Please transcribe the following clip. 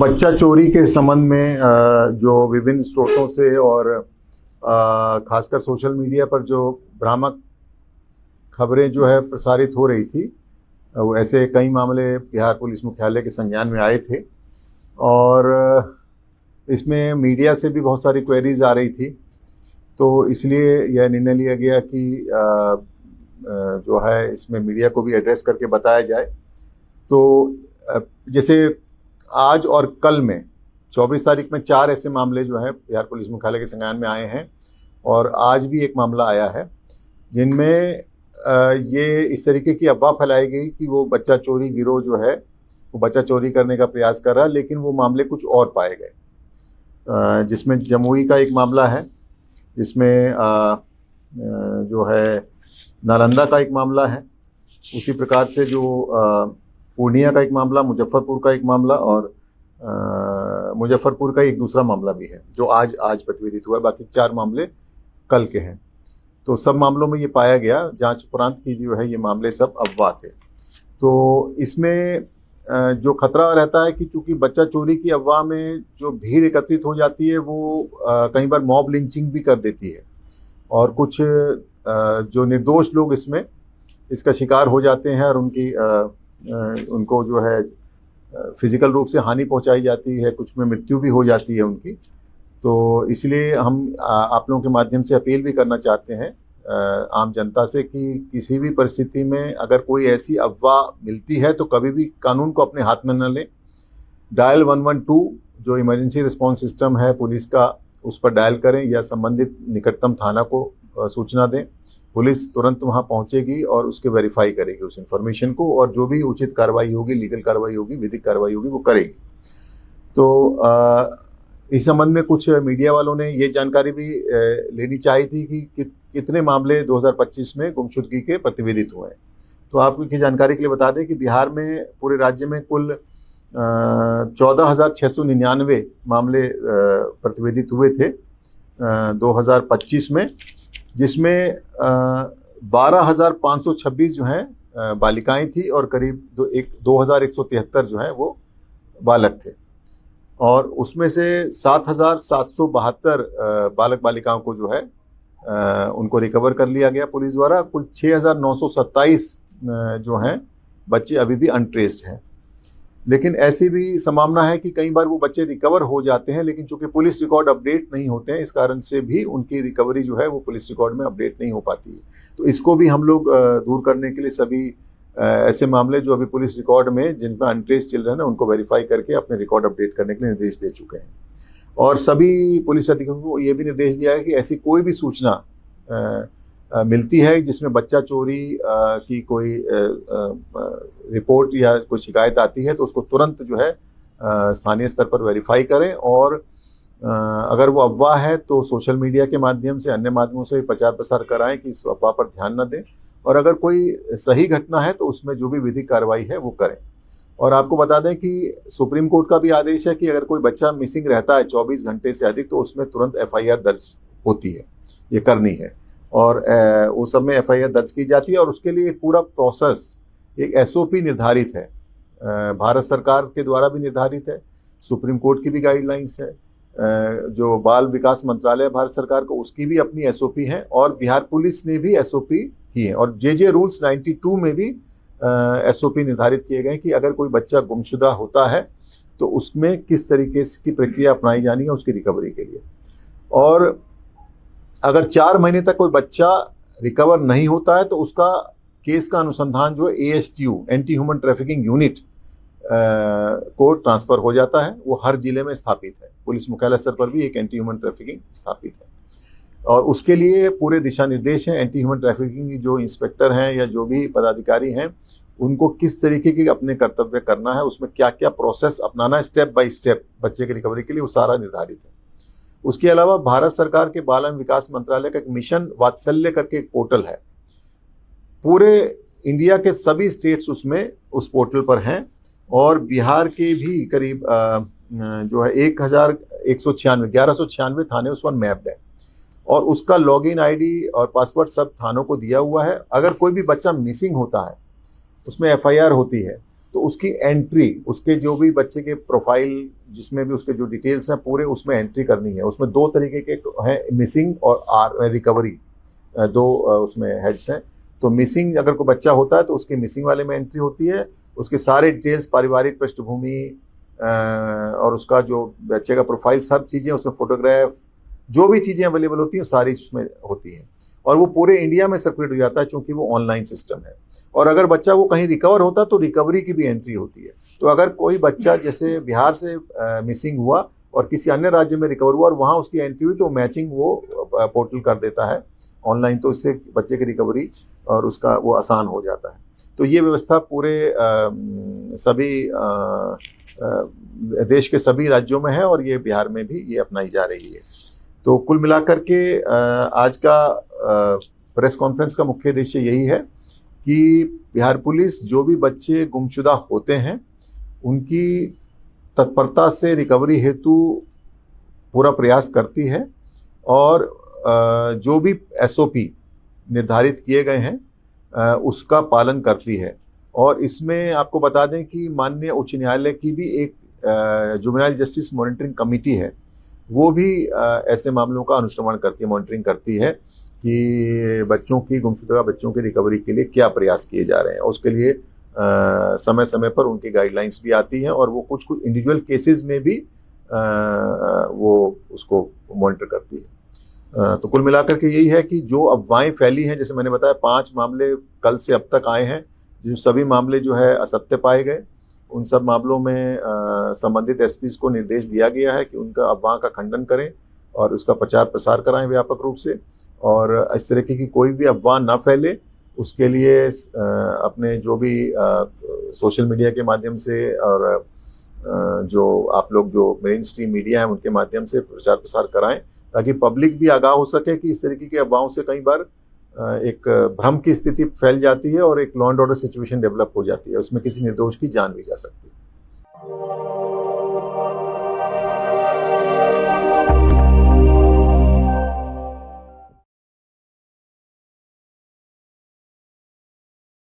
बच्चा चोरी के संबंध में जो विभिन्न स्रोतों से और खासकर सोशल मीडिया पर जो भ्रामक खबरें जो है प्रसारित हो रही थी, वो ऐसे कई मामले बिहार पुलिस मुख्यालय के संज्ञान में आए थे और इसमें मीडिया से भी बहुत सारी क्वेरीज आ रही थी। तो इसलिए यह निर्णय लिया गया कि जो है इसमें मीडिया को भी एड्रेस करके बताया जाए। तो जैसे आज और कल में 24 तारीख में 4 ऐसे मामले जो हैं बिहार पुलिस मुख्यालय के संज्ञान में आए हैं और आज भी एक मामला आया है जिनमें ये इस तरीके की अफवाह फैलाई गई कि वो बच्चा चोरी गिरोह जो है वो बच्चा चोरी करने का प्रयास कर रहा है, लेकिन वो मामले कुछ और पाए गए। जिसमें जमुई का एक मामला है, जिसमें जो है नालंदा का एक मामला है, उसी प्रकार से जो पूर्णिया का एक मामला, मुजफ्फरपुर का एक मामला और मुजफ्फरपुर का एक दूसरा मामला भी है जो आज प्रतिवेदित हुआ है। बाकी 4 मामले कल के हैं। तो सब मामलों में ये पाया गया, जांच उपरांत की जो है ये मामले सब अफवाह थे। तो इसमें जो खतरा रहता है कि चूंकि बच्चा चोरी की अफवाह में जो भीड़ एकत्रित हो जाती है वो कई बार मॉब लिंचिंग भी कर देती है और कुछ जो निर्दोष लोग इसका शिकार हो जाते हैं और उनको जो है फिजिकल रूप से हानि पहुंचाई जाती है, कुछ में मृत्यु भी हो जाती है उनकी। तो इसलिए हम आप लोगों के माध्यम से अपील भी करना चाहते हैं आम जनता से कि किसी भी परिस्थिति में अगर कोई ऐसी अफवाह मिलती है तो कभी भी कानून को अपने हाथ में न लें। डायल 112 जो इमरजेंसी रिस्पांस सिस्टम है पुलिस का, उस पर डायल करें या संबंधित निकटतम थाना को सूचना दें। पुलिस तुरंत वहां पहुंचेगी और उसके वेरीफाई करेगी उस इंफॉर्मेशन को और जो भी उचित कार्रवाई होगी, लीगल कार्रवाई होगी, विधिक कार्रवाई होगी, वो करेगी। तो इस संबंध में कुछ मीडिया वालों ने ये जानकारी भी लेनी चाहिए थी कि कितने मामले 2025 में गुमशुदगी के प्रतिवेदित हुए हैं। तो आपकी जानकारी के लिए बता दें कि बिहार में पूरे राज्य में कुल 14,699 मामले प्रतिवेदित हुए थे 2025 में, जिसमें 12,526 जो हैं बालिकाएं थी और करीब 2,173 जो हैं वो बालक थे। और उसमें से 7,772 बालक बालिकाओं को जो है उनको रिकवर कर लिया गया पुलिस द्वारा। कुल 6,927 जो हैं बच्चे अभी भी अनट्रेस्ड हैं। लेकिन ऐसी भी संभावना है कि कई बार वो बच्चे रिकवर हो जाते हैं, लेकिन चूंकि पुलिस रिकॉर्ड अपडेट नहीं होते हैं, इस कारण से भी उनकी रिकवरी जो है वो पुलिस रिकॉर्ड में अपडेट नहीं हो पाती है। तो इसको भी हम लोग दूर करने के लिए सभी ऐसे मामले जो अभी पुलिस रिकॉर्ड में जिन पर अनट्रेस्ड चिल्ड्रन है उनको वेरीफाई करके अपने रिकॉर्ड अपडेट करने के लिए निर्देश दे चुके हैं। और सभी पुलिस अधिकारियों को ये भी निर्देश दिया है कि ऐसी कोई भी सूचना मिलती है जिसमें बच्चा चोरी की कोई रिपोर्ट या कोई शिकायत आती है तो उसको तुरंत जो है स्थानीय स्तर पर वेरीफाई करें और अगर वो अफवाह है तो सोशल मीडिया के माध्यम से, अन्य माध्यमों से प्रचार प्रसार कराएं कि इस अफवाह पर ध्यान न दें, और अगर कोई सही घटना है तो उसमें जो भी विधिक कार्रवाई है वो करें। और आपको बता दें कि सुप्रीम कोर्ट का भी आदेश है कि अगर कोई बच्चा मिसिंग रहता है 24 घंटे से अधिक तो उसमें तुरंत FIR दर्ज होती है, ये करनी है और उस सब में FIR दर्ज की जाती है। और उसके लिए एक पूरा प्रोसेस, एक SOP निर्धारित है, भारत सरकार के द्वारा भी निर्धारित है, सुप्रीम कोर्ट की भी गाइडलाइंस है, जो बाल विकास मंत्रालय भारत सरकार को उसकी भी अपनी SOP है और बिहार पुलिस ने भी SOP की है। और JJ रूल्स 92 में भी SOP निर्धारित किए गए कि अगर कोई बच्चा गुमशुदा होता है तो उसमें किस तरीके की प्रक्रिया अपनाई जानी है उसकी रिकवरी के लिए। और अगर 4 महीने तक कोई बच्चा रिकवर नहीं होता है तो उसका केस का अनुसंधान जो है ASTU anti human trafficking unit को ट्रांसफर हो जाता है। वो हर जिले में स्थापित है, पुलिस मुख्यालय स्तर पर भी एक एंटी ह्यूमन ट्रैफिकिंग स्थापित है और उसके लिए पूरे दिशा निर्देश हैं। एंटी ह्यूमन ट्रैफिकिंग जो इंस्पेक्टर हैं या जो भी पदाधिकारी हैं उनको किस तरीके के अपने कर्तव्य करना है, उसमें क्या क्या प्रोसेस अपनाना है स्टेप बाय स्टेप बच्चे की रिकवरी के लिए, वो सारा निर्धारित है। उसके अलावा भारत सरकार के बाल एवं विकास मंत्रालय का एक मिशन वात्सल्य करके एक पोर्टल है, पूरे इंडिया के सभी स्टेट्स उसमें उस पोर्टल पर हैं और बिहार के भी करीब जो है 1196 थाने उस पर मैप्ड है और उसका लॉगिन ID और पासवर्ड सब थानों को दिया हुआ है। अगर कोई भी बच्चा मिसिंग होता है उसमें FIR होती है तो उसकी एंट्री, उसके जो भी बच्चे के प्रोफाइल जिसमें भी उसके जो डिटेल्स हैं पूरे उसमें एंट्री करनी है। उसमें दो तरीके के हैं, मिसिंग और रिकवरी, दो उसमें हेड्स हैं। तो मिसिंग अगर कोई बच्चा होता है तो उसके मिसिंग वाले में एंट्री होती है, उसके सारे डिटेल्स, पारिवारिक पृष्ठभूमि और उसका जो बच्चे का प्रोफाइल, सब चीज़ें उसमें, फोटोग्राफ, जो भी चीज़ें अवेलेबल होती हैं सारी उसमें होती हैं और वो पूरे इंडिया में सर्कुलेट हो जाता है क्योंकि वो ऑनलाइन सिस्टम है। और अगर बच्चा वो कहीं रिकवर होता तो रिकवरी की भी एंट्री होती है। तो अगर कोई बच्चा जैसे बिहार से मिसिंग हुआ और किसी अन्य राज्य में रिकवर हुआ और वहाँ उसकी एंट्री हुई तो मैचिंग वो पोर्टल कर देता है ऑनलाइन, तो इससे बच्चे की रिकवरी और उसका वो आसान हो जाता है। तो ये व्यवस्था पूरे सभी देश के सभी राज्यों में है और ये बिहार में भी ये अपनाई जा रही है। तो कुल मिलाकर के आज का प्रेस कॉन्फ्रेंस का मुख्य उद्देश्य यही है कि बिहार पुलिस जो भी बच्चे गुमशुदा होते हैं उनकी तत्परता से रिकवरी हेतु पूरा प्रयास करती है और जो भी SOP निर्धारित किए गए हैं उसका पालन करती है। और इसमें आपको बता दें कि माननीय उच्च न्यायालय की भी एक जुवेनाइल जस्टिस मॉनिटरिंग कमेटी है, वो भी ऐसे मामलों का अनुश्रवण करती है, मॉनिटरिंग करती है कि बच्चों की, गुमशुदा बच्चों की रिकवरी के लिए क्या प्रयास किए जा रहे हैं। उसके लिए समय समय पर उनकी गाइडलाइंस भी आती हैं और वो कुछ इंडिविजुअल केसेस में भी वो उसको मॉनिटर करती है। तो कुल मिलाकर के यही है कि जो अफवाहें फैली हैं, जैसे मैंने बताया 5 मामले कल से अब तक आए हैं, जो सभी मामले जो है असत्य पाए गए, उन सब मामलों में संबंधित SPs को निर्देश दिया गया है कि उनका अफवाह का खंडन करें और उसका प्रचार प्रसार कराएं व्यापक रूप से, और इस तरीके की कोई भी अफवाह ना फैले उसके लिए अपने जो भी सोशल मीडिया के माध्यम से और जो आप लोग जो मेन स्ट्रीम मीडिया है उनके माध्यम से प्रचार प्रसार कराएं ताकि पब्लिक भी आगाह हो सके कि इस तरीके की अफवाहों से कई बार एक भ्रम की स्थिति फैल जाती है और एक law and order situation develop हो जाती है, उसमें किसी निर्दोष की जान भी जा सकती है।